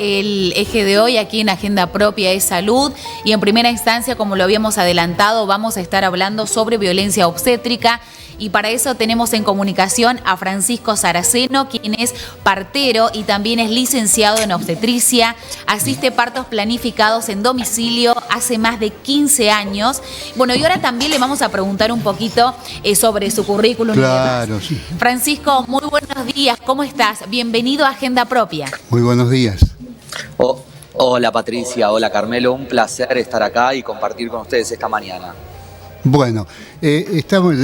El eje de hoy aquí en Agenda Propia es salud y en primera instancia, como lo habíamos adelantado, vamos a estar hablando sobre violencia obstétrica y para eso tenemos en comunicación a Francisco Saraceno, quien es partero y también es licenciado en obstetricia, asiste partos planificados en domicilio hace más de 15 años. Bueno, y ahora también le vamos a preguntar un poquito sobre su currículum. Claro, sí. Francisco, muy buenos días, ¿cómo estás? Bienvenido a Agenda Propia. Muy buenos días. Hola Patricia, hola Carmelo, un placer estar acá y compartir con ustedes esta mañana. Bueno,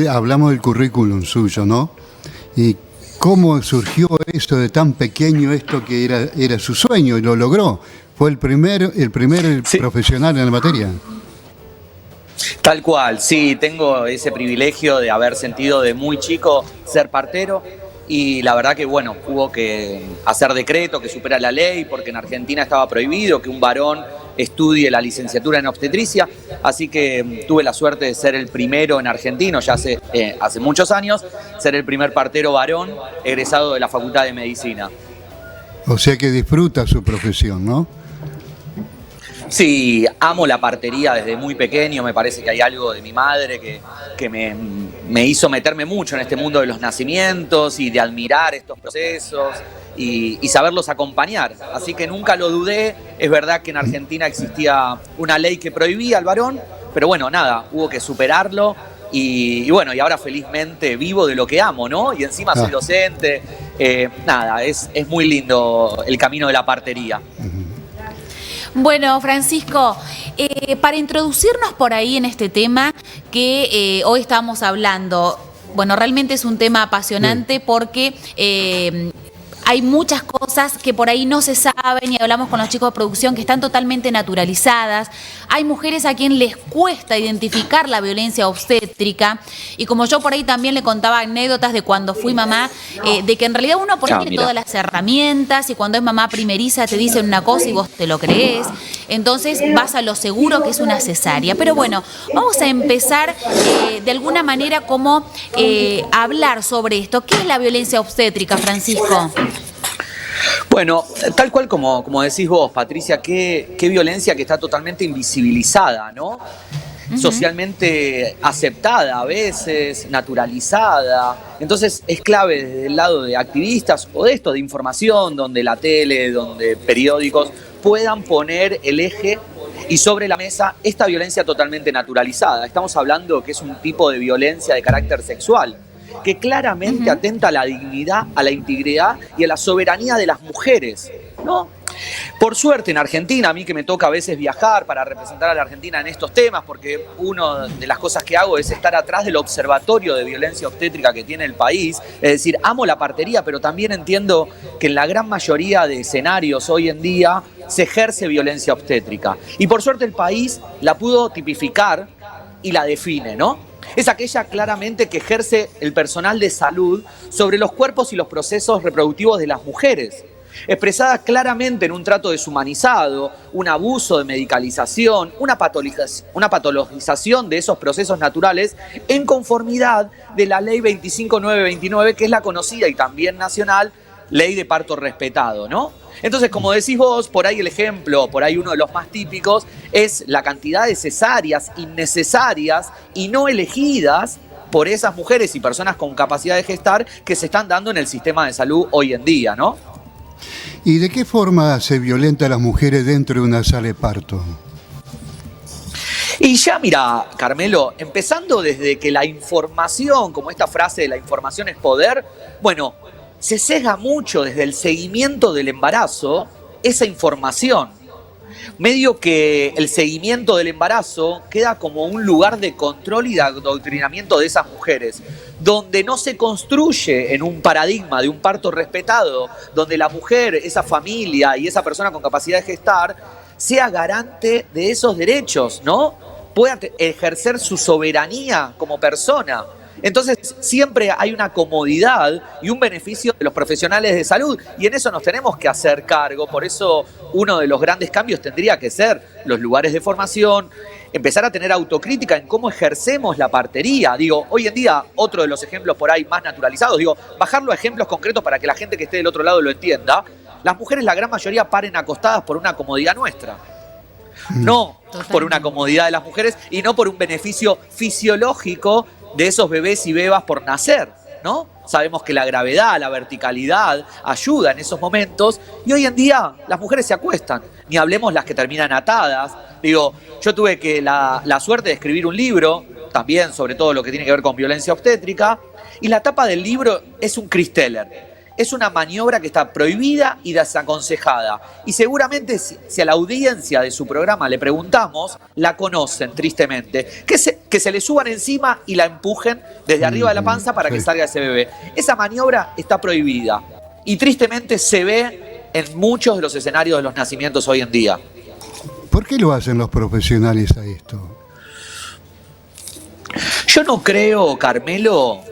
hablamos del currículum suyo, ¿no? Y cómo surgió esto de tan pequeño, esto que era su sueño y lo logró. Fue el primer sí, profesional en la materia. Tal cual, sí, tengo ese privilegio de haber sentido de muy chico ser partero. Y la verdad que, bueno, hubo que hacer decreto que supera la ley, porque en Argentina estaba prohibido que un varón estudie la licenciatura en obstetricia, así que tuve la suerte de ser el primero en Argentina, ya hace muchos años, ser el primer partero varón egresado de la Facultad de Medicina. O sea que disfruta su profesión, ¿no? Sí, amo la partería desde muy pequeño, me parece que hay algo de mi madre que me hizo meterme mucho en este mundo de los nacimientos y de admirar estos procesos y saberlos acompañar. Así que nunca lo dudé, es verdad que en Argentina existía una ley que prohibía al varón, pero bueno, nada, hubo que superarlo y bueno, y ahora felizmente vivo de lo que amo, ¿no? Y encima soy docente, nada, es muy lindo el camino de la partería. Bueno, Francisco, para introducirnos por ahí en este tema que hoy estamos hablando, bueno, realmente es un tema apasionante porque hay muchas cosas que por ahí no se saben y hablamos con los chicos de producción que están totalmente naturalizadas. Hay mujeres a quien les cuesta identificar la violencia obstétrica y como yo por ahí también le contaba anécdotas de cuando fui mamá, de que en realidad uno por ahí tiene todas las herramientas y cuando es mamá primeriza te dicen una cosa y vos te lo crees. Entonces vas a lo seguro que es una cesárea. Pero bueno, vamos a empezar de alguna manera como hablar sobre esto. ¿Qué es la violencia obstétrica, Francisco? Bueno, tal cual como decís vos, Patricia, qué violencia que está totalmente invisibilizada, ¿no? Socialmente aceptada a veces, naturalizada. Entonces es clave desde el lado de activistas o de esto, de información, donde la tele, donde periódicos puedan poner el eje y sobre la mesa esta violencia totalmente naturalizada. Estamos hablando que es un tipo de violencia de carácter sexual, que claramente atenta a la dignidad, a la integridad y a la soberanía de las mujeres, ¿no? Por suerte en Argentina, a mí que me toca a veces viajar para representar a la Argentina en estos temas, porque una de las cosas que hago es estar atrás del observatorio de violencia obstétrica que tiene el país, es decir, amo la partería, pero también entiendo que en la gran mayoría de escenarios hoy en día se ejerce violencia obstétrica. Y por suerte el país la pudo tipificar y la define, ¿no? Es aquella claramente que ejerce el personal de salud sobre los cuerpos y los procesos reproductivos de las mujeres, expresada claramente en un trato deshumanizado, un abuso de medicalización, una patologización de esos procesos naturales en conformidad de la ley 25929, que es la conocida y también nacional ley de parto respetado, ¿no? Entonces, como decís vos, por ahí el ejemplo, por ahí uno de los más típicos, es la cantidad de cesáreas innecesarias y no elegidas por esas mujeres y personas con capacidad de gestar que se están dando en el sistema de salud hoy en día, ¿no? ¿Y de qué forma se violenta a las mujeres dentro de una sala de parto? Y ya mira, Carmelo, empezando desde que la información, como esta frase de la información es poder, bueno, se sesga mucho desde el seguimiento del embarazo esa información. Medio que el seguimiento del embarazo queda como un lugar de control y de adoctrinamiento de esas mujeres, donde no se construye en un paradigma de un parto respetado, donde la mujer, esa familia y esa persona con capacidad de gestar sea garante de esos derechos, ¿no? Pueda ejercer su soberanía como persona. Entonces siempre hay una comodidad y un beneficio de los profesionales de salud y en eso nos tenemos que hacer cargo. Por eso uno de los grandes cambios tendría que ser los lugares de formación, empezar a tener autocrítica en cómo ejercemos la partería. Digo, hoy en día, otro de los ejemplos por ahí más naturalizados, digo, bajarlo a ejemplos concretos para que la gente que esté del otro lado lo entienda. Las mujeres, la gran mayoría, paren acostadas por una comodidad nuestra. No por una comodidad de las mujeres y no por un beneficio fisiológico de esos bebés y bebas por nacer, ¿no? Sabemos que la gravedad, la verticalidad ayuda en esos momentos y hoy en día las mujeres se acuestan, ni hablemos las que terminan atadas. Digo, yo tuve la suerte de escribir un libro, también sobre todo lo que tiene que ver con violencia obstétrica, y la tapa del libro es un Chris Teller. Es una maniobra que está prohibida y desaconsejada. Y seguramente si a la audiencia de su programa le preguntamos, la conocen tristemente. Que se le suban encima y la empujen desde arriba de la panza para que salga ese bebé. Esa maniobra está prohibida. Y tristemente se ve en muchos de los escenarios de los nacimientos hoy en día. ¿Por qué lo hacen los profesionales a esto? Yo no creo, Carmelo,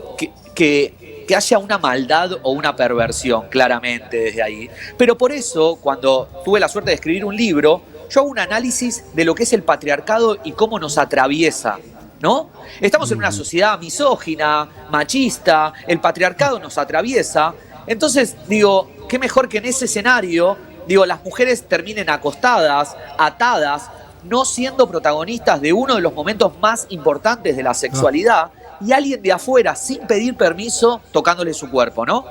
que haya una maldad o una perversión, claramente, desde ahí. Pero por eso, cuando tuve la suerte de escribir un libro, yo hago un análisis de lo que es el patriarcado y cómo nos atraviesa, ¿no? Estamos en una sociedad misógina, machista, el patriarcado nos atraviesa. Entonces, digo, qué mejor que en ese escenario, digo, las mujeres terminen acostadas, atadas, no siendo protagonistas de uno de los momentos más importantes de la sexualidad, y alguien de afuera, sin pedir permiso, tocándole su cuerpo, ¿no?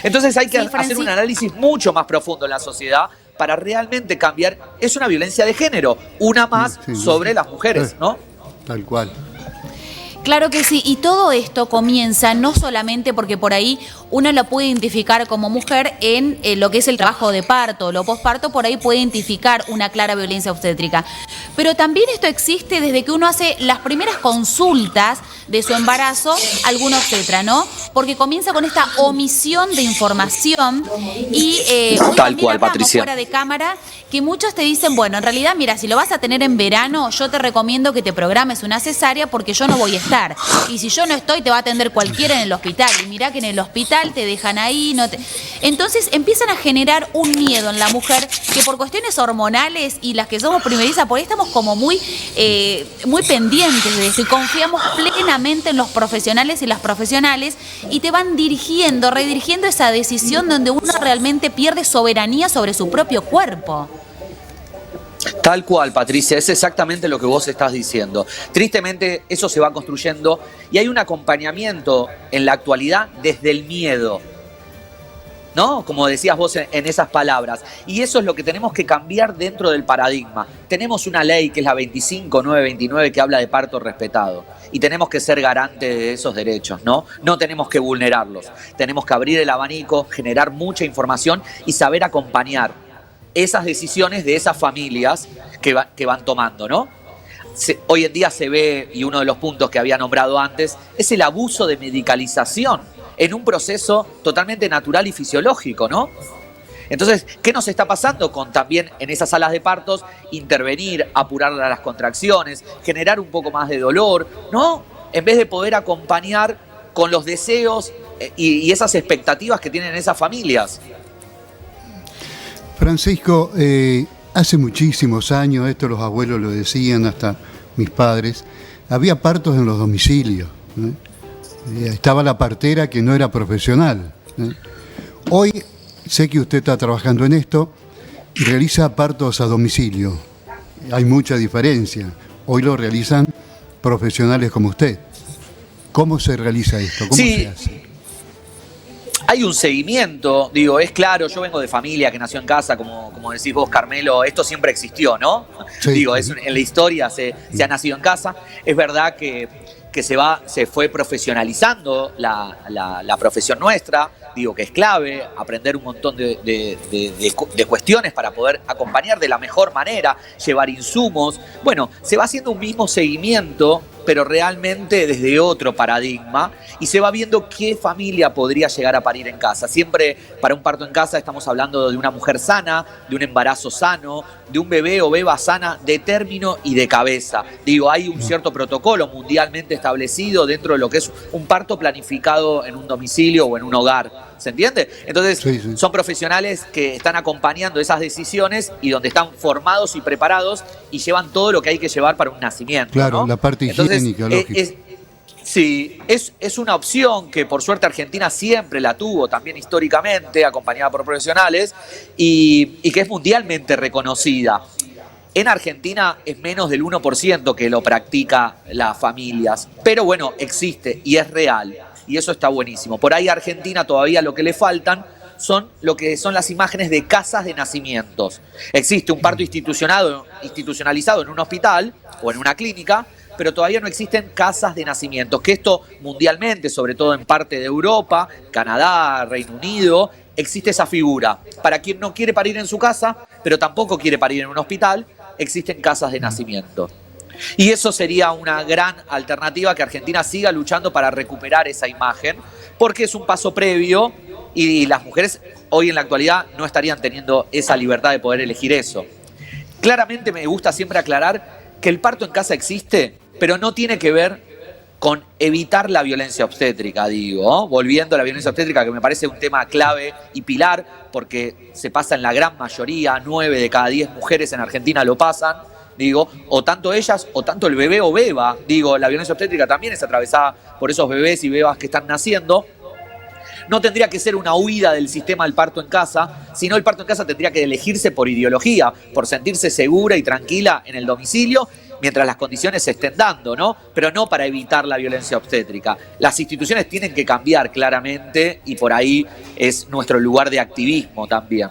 Entonces hay que hacer un análisis mucho más profundo en la sociedad para realmente cambiar. Es una violencia de género, una más sobre las mujeres, ¿no? Tal cual. Claro que sí, y todo esto comienza no solamente porque por ahí uno lo puede identificar como mujer en lo que es el trabajo de parto, lo posparto, por ahí puede identificar una clara violencia obstétrica. Pero también esto existe desde que uno hace las primeras consultas de su embarazo a algún obstetra, ¿no? Porque comienza con esta omisión de información y hoy tal cual, Patricia, fuera de cámara, que muchos te dicen, bueno, en realidad, mira, si lo vas a tener en verano, yo te recomiendo que te programes una cesárea porque yo no voy a estar. Y si yo no estoy, te va a atender cualquiera en el hospital. Y mirá que en el hospital te dejan ahí. Entonces empiezan a generar un miedo en la mujer que por cuestiones hormonales y las que somos primerizas, por ahí estamos como muy pendientes de eso y confiamos plenamente en los profesionales y las profesionales y te van redirigiendo esa decisión donde uno realmente pierde soberanía sobre su propio cuerpo. Tal cual, Patricia, es exactamente lo que vos estás diciendo. Tristemente eso se va construyendo y hay un acompañamiento en la actualidad desde el miedo, ¿no? Como decías vos en esas palabras. Y eso es lo que tenemos que cambiar dentro del paradigma. Tenemos una ley que es la 25929 que habla de parto respetado y tenemos que ser garantes de esos derechos, ¿no? No tenemos que vulnerarlos. Tenemos que abrir el abanico, generar mucha información y saber acompañar esas decisiones de esas familias que van tomando, ¿no? Hoy en día se ve, y uno de los puntos que había nombrado antes, es el abuso de medicalización en un proceso totalmente natural y fisiológico, ¿no? Entonces, ¿qué nos está pasando con también en esas salas de partos? Intervenir, apurar las contracciones, generar un poco más de dolor, ¿no? En vez de poder acompañar con los deseos y esas expectativas que tienen esas familias. Francisco, hace muchísimos años, esto los abuelos lo decían, hasta mis padres, había partos en los domicilios. Estaba la partera que no era profesional. Hoy, sé que usted está trabajando en esto, y realiza partos a domicilio. Hay mucha diferencia. Hoy lo realizan profesionales como usted. ¿Cómo se realiza esto? ¿Cómo se hace? Hay un seguimiento, digo, es claro, yo vengo de familia que nació en casa, como decís vos, Carmelo, esto siempre existió, ¿no? Sí. Digo, en la historia se ha nacido en casa. Es verdad que se fue profesionalizando la profesión nuestra, digo que es clave, aprender un montón de cuestiones para poder acompañar de la mejor manera, llevar insumos. Bueno, se va haciendo un mismo seguimiento, pero realmente desde otro paradigma, y se va viendo qué familia podría llegar a parir en casa. Siempre para un parto en casa estamos hablando de una mujer sana, de un embarazo sano, de un bebé o beba sana de término y de cabeza. Digo, hay un cierto protocolo mundialmente establecido dentro de lo que es un parto planificado en un domicilio o en un hogar. ¿Se entiende? Entonces, son profesionales que están acompañando esas decisiones y donde están formados y preparados y llevan todo lo que hay que llevar para un nacimiento. Claro, ¿no? la parte higiénica, lógico. Sí, es una opción que por suerte Argentina siempre la tuvo, también históricamente, acompañada por profesionales, y que es mundialmente reconocida. En Argentina es menos del 1% que lo practica las familias, pero bueno, existe y es real, y eso está buenísimo. Por ahí a Argentina todavía lo que le faltan son lo que son las imágenes de casas de nacimientos. Existe un parto institucionalizado en un hospital o en una clínica, pero todavía no existen casas de nacimientos, que esto mundialmente, sobre todo en parte de Europa, Canadá, Reino Unido, existe esa figura. Para quien no quiere parir en su casa, pero tampoco quiere parir en un hospital, existen casas de nacimiento. Y eso sería una gran alternativa, que Argentina siga luchando para recuperar esa imagen, porque es un paso previo y las mujeres hoy en la actualidad no estarían teniendo esa libertad de poder elegir eso. Claramente me gusta siempre aclarar que el parto en casa existe, pero no tiene que ver con evitar la violencia obstétrica, digo, ¿no? Volviendo a la violencia obstétrica, que me parece un tema clave y pilar, porque se pasa en la gran mayoría, 9 de cada 10 mujeres en Argentina lo pasan, digo, o tanto ellas o tanto el bebé o beba, digo, la violencia obstétrica también es atravesada por esos bebés y bebas que están naciendo. No tendría que ser una huida del sistema del parto en casa, sino el parto en casa tendría que elegirse por ideología, por sentirse segura y tranquila en el domicilio, mientras las condiciones se estén dando, ¿no? Pero no para evitar la violencia obstétrica. Las instituciones tienen que cambiar claramente y por ahí es nuestro lugar de activismo también.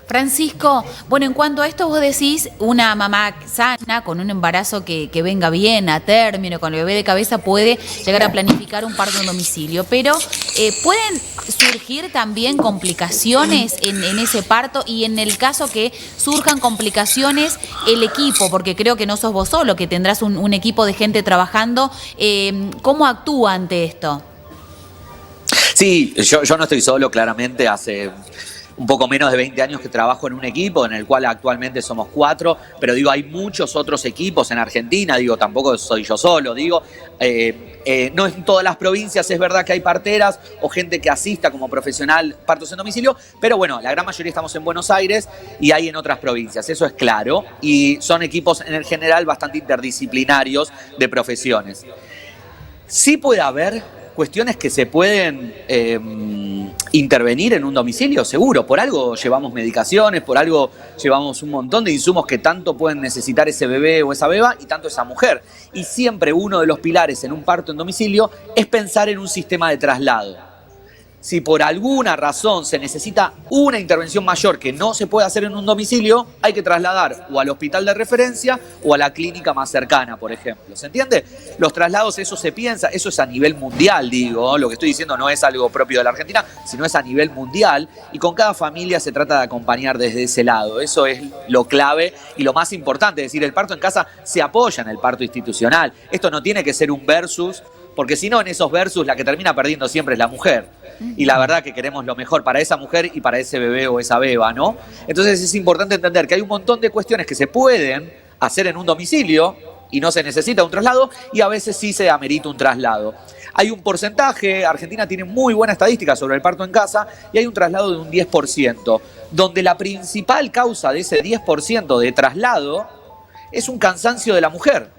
Francisco, bueno, en cuanto a esto vos decís, una mamá sana, con un embarazo que venga bien, a término, con el bebé de cabeza, puede llegar a planificar un parto en domicilio, pero ¿pueden surgir también complicaciones en ese parto? Y en el caso que surjan complicaciones, el equipo, porque creo que no sos vos solo, que tendrás un equipo de gente trabajando, ¿cómo actúa ante esto? Sí, yo no estoy solo, claramente, hace un poco menos de 20 años que trabajo en un equipo en el cual actualmente somos 4, pero digo, hay muchos otros equipos en Argentina, digo, tampoco soy yo solo, digo, no en todas las provincias es verdad que hay parteras o gente que asista como profesional partos en domicilio, pero bueno, la gran mayoría estamos en Buenos Aires y hay en otras provincias, eso es claro, y son equipos en el general bastante interdisciplinarios de profesiones. Sí puede haber cuestiones que se pueden intervenir en un domicilio, seguro. Por algo llevamos medicaciones, por algo llevamos un montón de insumos que tanto pueden necesitar ese bebé o esa beba y tanto esa mujer. Y siempre uno de los pilares en un parto en domicilio es pensar en un sistema de traslado. Si por alguna razón se necesita una intervención mayor que no se puede hacer en un domicilio, hay que trasladar o al hospital de referencia o a la clínica más cercana, por ejemplo. ¿Se entiende? Los traslados, eso se piensa, eso es a nivel mundial, digo, ¿no? Lo que estoy diciendo no es algo propio de la Argentina, sino es a nivel mundial, y con cada familia se trata de acompañar desde ese lado. Eso es lo clave y lo más importante, es decir, el parto en casa se apoya en el parto institucional. Esto no tiene que ser un versus, porque si no, en esos versus la que termina perdiendo siempre es la mujer. Y la verdad que queremos lo mejor para esa mujer y para ese bebé o esa beba, ¿no? Entonces es importante entender que hay un montón de cuestiones que se pueden hacer en un domicilio y no se necesita un traslado, y a veces sí se amerita un traslado. Hay un porcentaje, Argentina tiene muy buena estadística sobre el parto en casa, y hay un traslado de un 10%, donde la principal causa de ese 10% de traslado es un cansancio de la mujer.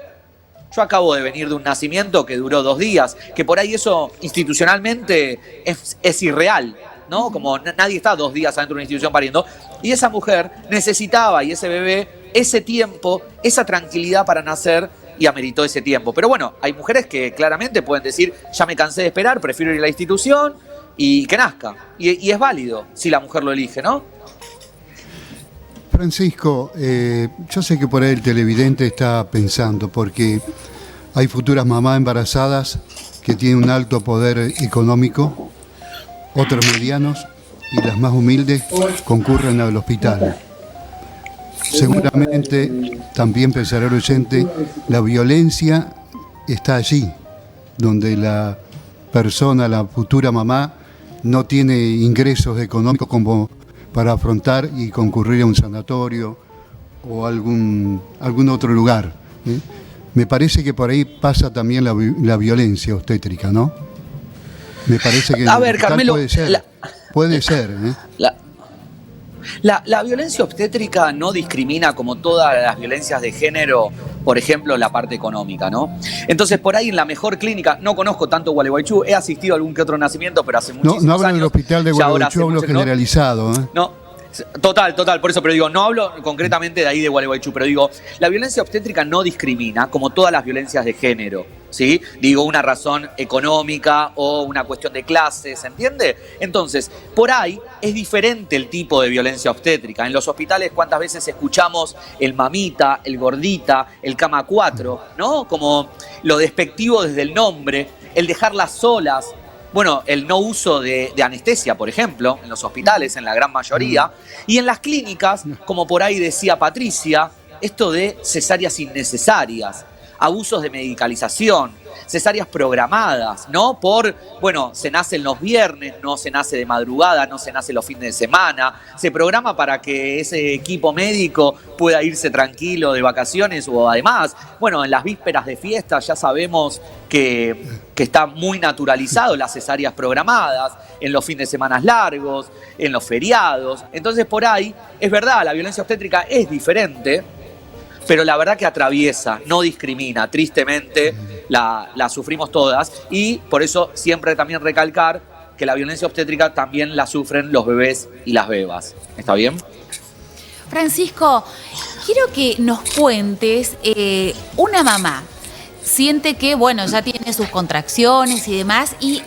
Yo acabo de venir de un nacimiento que duró 2 días, que por ahí eso institucionalmente es irreal, ¿no? Como nadie está 2 días adentro de una institución pariendo, y esa mujer necesitaba, y ese bebé, ese tiempo, esa tranquilidad para nacer, y ameritó ese tiempo. Pero bueno, hay mujeres que claramente pueden decir, ya me cansé de esperar, prefiero ir a la institución y que nazca. Y es válido si la mujer lo elige, ¿no? Francisco, yo sé que por ahí el televidente está pensando, porque hay futuras mamás embarazadas que tienen un alto poder económico, otros medianos, y las más humildes concurren al hospital. Seguramente también pensará el oyente, la violencia está allí, donde la persona, la futura mamá, no tiene ingresos económicos como para afrontar y concurrir a un sanatorio o algún otro lugar. Me parece que por ahí pasa también la violencia obstétrica, ¿no? Me parece que a ver, Carmelo, puede ser. La violencia obstétrica no discrimina como todas las violencias de género por ejemplo, la parte económica, ¿no? Entonces, por ahí en la mejor clínica, no conozco tanto Gualeguaychú, he asistido a algún que otro nacimiento, pero hace muchísimos años. No hablo del hospital de Gualeguaychú, hablo generalizado. No, total, por eso, pero digo, no hablo concretamente de ahí de Gualeguaychú, pero digo, la violencia obstétrica no discrimina, como todas las violencias de género, ¿sí? Digo, una razón económica o una cuestión de clase, ¿se entiende? Entonces, por ahí es diferente el tipo de violencia obstétrica. En los hospitales, ¿cuántas veces escuchamos el mamita, el gordita, el cama 4, ¿no? Como lo despectivo desde el nombre, el dejarlas solas. Bueno, el no uso de anestesia, por ejemplo, en los hospitales, en la gran mayoría. Y en las clínicas, como por ahí decía Patricia, esto de cesáreas innecesarias, abusos de medicalización, cesáreas programadas, ¿no? Bueno, se nace los viernes, no se nace de madrugada, no se nace los fines de semana, se programa para que ese equipo médico pueda irse tranquilo de vacaciones o además, bueno, en las vísperas de fiesta ya sabemos que está muy naturalizado las cesáreas programadas, en los fines de semana largos, en los feriados. Entonces, por ahí, es verdad, la violencia obstétrica es diferente, pero la verdad que atraviesa, no discrimina, tristemente la sufrimos todas y por eso siempre también recalcar que la violencia obstétrica también la sufren los bebés y las bebas. ¿Está bien? Francisco, quiero que nos cuentes, una mamá siente que, bueno, ya tiene sus contracciones y demás y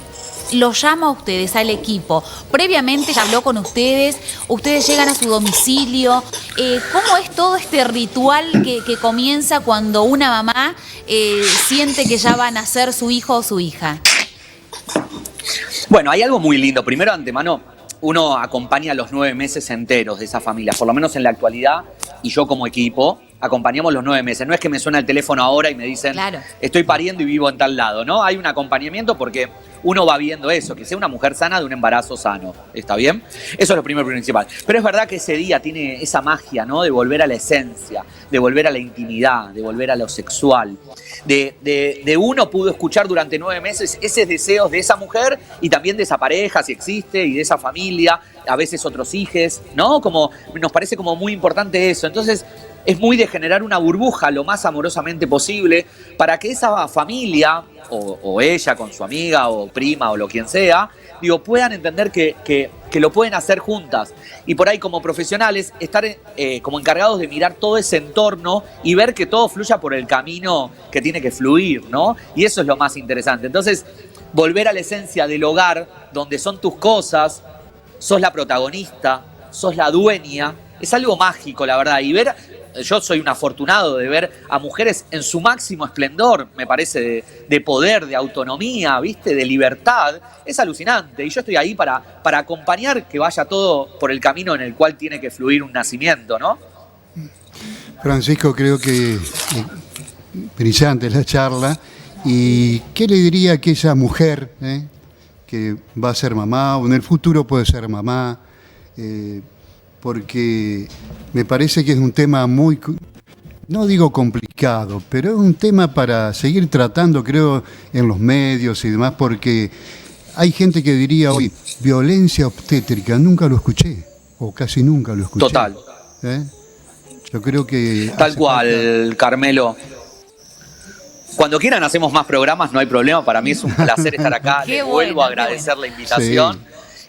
lo llama a ustedes, al equipo. Previamente ya habló con ustedes llegan a su domicilio. ¿Cómo es todo este ritual que comienza cuando una mamá siente que ya va a nacer su hijo o su hija? Bueno, hay algo muy lindo. Primero, antemano, uno acompaña los 9 meses enteros de esa familia, por lo menos en la actualidad, y yo como equipo acompañamos los 9 meses. No es que me suena el teléfono ahora y me dicen, claro, estoy pariendo y vivo en tal lado, ¿no? Hay un acompañamiento porque uno va viendo eso, que sea una mujer sana de un embarazo sano. ¿Está bien? Eso es lo primero y principal. Pero es verdad que ese día tiene esa magia, ¿no? De volver a la esencia, de volver a la intimidad, de volver a lo sexual. De uno pudo escuchar durante 9 meses esos deseos de esa mujer y también de esa pareja, si existe, y de esa familia, a veces otros hijos, ¿no? Como nos parece como muy importante eso. Entonces, es muy de generar una burbuja lo más amorosamente posible para que esa familia, o ella con su amiga, o prima, o lo quien sea, digo, puedan entender que lo pueden hacer juntas. Y por ahí como profesionales, estar como encargados de mirar todo ese entorno y ver que todo fluya por el camino que tiene que fluir, ¿no? Y eso es lo más interesante. Entonces, volver a la esencia del hogar, donde son tus cosas, sos la protagonista, sos la dueña, es algo mágico, la verdad. Y ver, yo soy un afortunado de ver a mujeres en su máximo esplendor, me parece, de poder, de autonomía, ¿viste? De libertad. Es alucinante. Y yo estoy ahí para acompañar que vaya todo por el camino en el cual tiene que fluir un nacimiento, ¿no? Francisco, creo que brillante la charla. ¿Y qué le diría a aquella mujer que va a ser mamá o en el futuro puede ser mamá? Porque me parece que es un tema muy, no digo complicado, pero es un tema para seguir tratando, creo, en los medios y demás, porque hay gente que diría hoy, violencia obstétrica, nunca lo escuché, o casi nunca lo escuché. Total. Yo creo que... Tal cual, Carmelo. Cuando quieran hacemos más programas, no hay problema, para mí es un placer estar acá, les vuelvo a agradecer la invitación. Sí.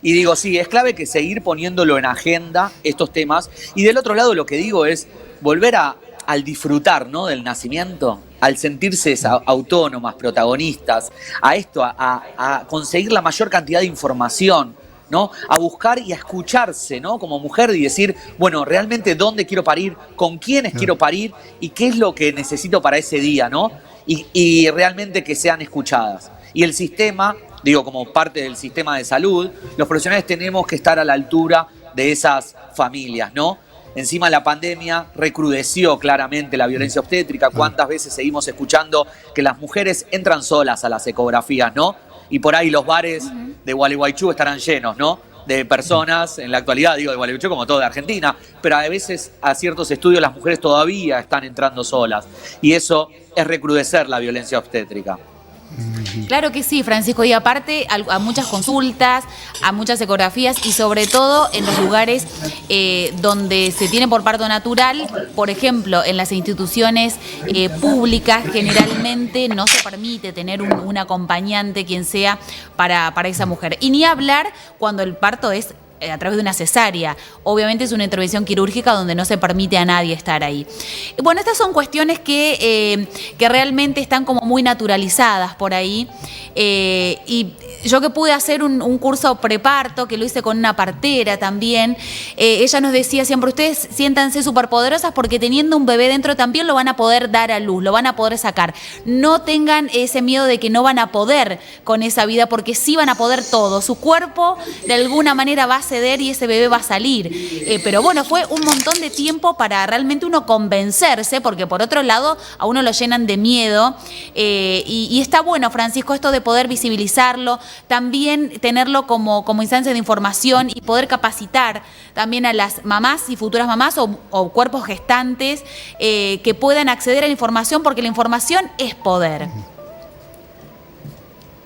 Y digo, sí, es clave que seguir poniéndolo en agenda estos temas. Y del otro lado lo que digo es volver al disfrutar, ¿no? Del nacimiento, al sentirse autónomas, protagonistas, a esto, a conseguir la mayor cantidad de información, ¿no? A buscar y a escucharse, ¿no? Como mujer y decir, bueno, realmente dónde quiero parir, con quiénes quiero parir y qué es lo que necesito para ese día, ¿no? Y realmente que sean escuchadas. Y el sistema, digo, como parte del sistema de salud, los profesionales tenemos que estar a la altura de esas familias, ¿no? Encima la pandemia recrudeció claramente la violencia obstétrica. ¿Cuántas veces seguimos escuchando que las mujeres entran solas a las ecografías, ¿no? Y por ahí los bares de Gualeguaychú estarán llenos, ¿no? De personas, en la actualidad, digo, de Gualeguaychú como todo de Argentina, pero a veces a ciertos estudios las mujeres todavía están entrando solas. Y eso es recrudecer la violencia obstétrica. Claro que sí, Francisco, y aparte a muchas consultas, a muchas ecografías y sobre todo en los lugares donde se tiene por parto natural, por ejemplo, en las instituciones públicas generalmente no se permite tener un acompañante, quien sea, para esa mujer. Y ni hablar cuando el parto es a través de una cesárea. Obviamente es una intervención quirúrgica donde no se permite a nadie estar ahí. Bueno, estas son cuestiones que realmente están como muy naturalizadas por ahí. Y yo que pude hacer un curso preparto, que lo hice con una partera también, ella nos decía siempre, ustedes siéntanse superpoderosas porque teniendo un bebé dentro también lo van a poder dar a luz, lo van a poder sacar. No tengan ese miedo de que no van a poder con esa vida, porque sí van a poder todo. Su cuerpo de alguna manera va a ceder y ese bebé va a salir. Pero bueno, fue un montón de tiempo para realmente uno convencerse, porque por otro lado a uno lo llenan de miedo. Y está bueno, Francisco, esto de poder visibilizarlo, también tenerlo como instancia de información y poder capacitar también a las mamás y futuras mamás o cuerpos gestantes que puedan acceder a la información, porque la información es poder.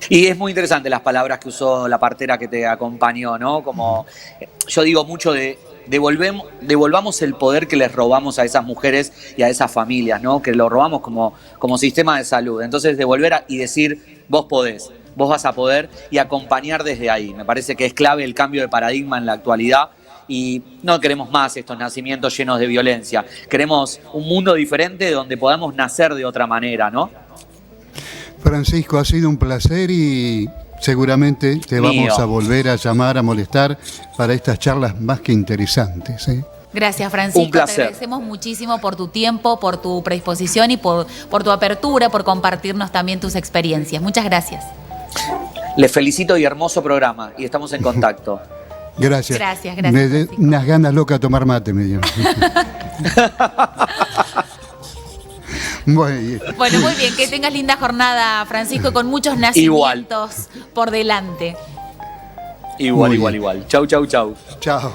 Y es muy interesante las palabras que usó la partera que te acompañó, ¿no? Como yo digo mucho de devolvamos el poder que les robamos a esas mujeres y a esas familias, ¿no? Que lo robamos como sistema de salud. Entonces devolver y decir, vos podés, vos vas a poder, y acompañar desde ahí. Me parece que es clave el cambio de paradigma en la actualidad. Y no queremos más estos nacimientos llenos de violencia. Queremos un mundo diferente donde podamos nacer de otra manera, ¿no? Francisco, ha sido un placer y seguramente te vamos a volver a llamar, a molestar para estas charlas más que interesantes, ¿eh? Gracias, Francisco. Un placer. Te agradecemos muchísimo por tu tiempo, por tu predisposición y por tu apertura, por compartirnos también tus experiencias. Muchas gracias. Les felicito y hermoso programa, y estamos en contacto. Gracias. Gracias, Me de Francisco. unas ganas locas de tomar mate, me dio. Muy bien. Bueno, muy bien. Que tengas linda jornada, Francisco, con muchos nacimientos por delante. Igual, Muy igual, bien. igual. Chau, chau, chau. Chao.